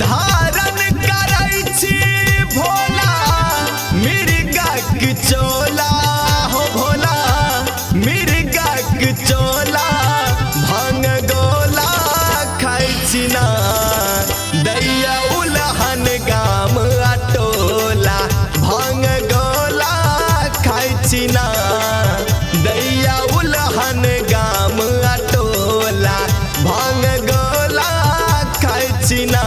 धारण करै छी भोला मिर्गक चोला हो भोला मिर्गक चोला भांग गोला खाइ छी ना दैया उलहन गाम अटोला भांग गोला खाइ छी ना दैया उलहन गाम अटोला भांग गोला खाइ छी ना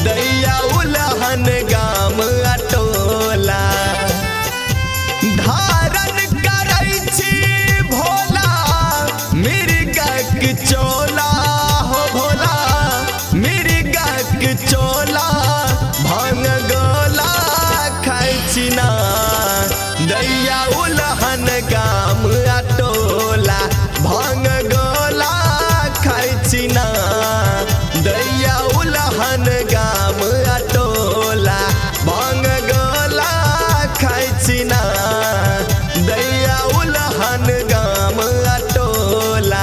दैया उलहन गाम अटोला धारण करै छी भोला मिर्गक चोला हो भोला मिर्गक चोला भांग गोला खाइ छी ना दैया उलहन गाम अटोला भांग गोला खाइ छी ना दैया उलहन गाम अटोला भांग गोला खाइ छी ना दैया उलहन गाम अटोला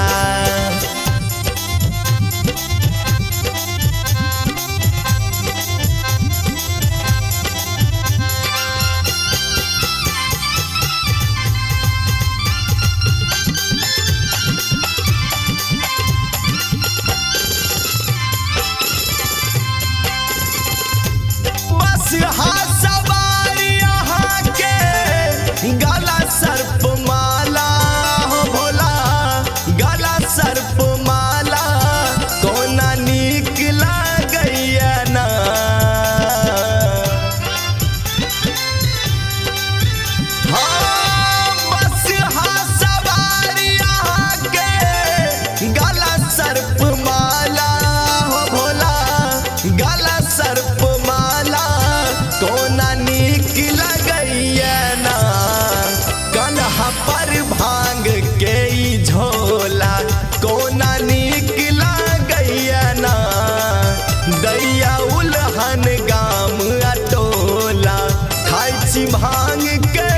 सवारी यहाँ के गला सर्प माला हो भोला गला सर्प माला कोना नीक लागैया ना हाँ बस हाँ सवारी यहाँ के गला सर्प माला हो भोला गला सर्प माला कोना नीक लगैया ना कन्हा पर भांग के ई झोला कोना नीक लगैया ना दैया उलहन गाम अटोला खाइ छी भांग के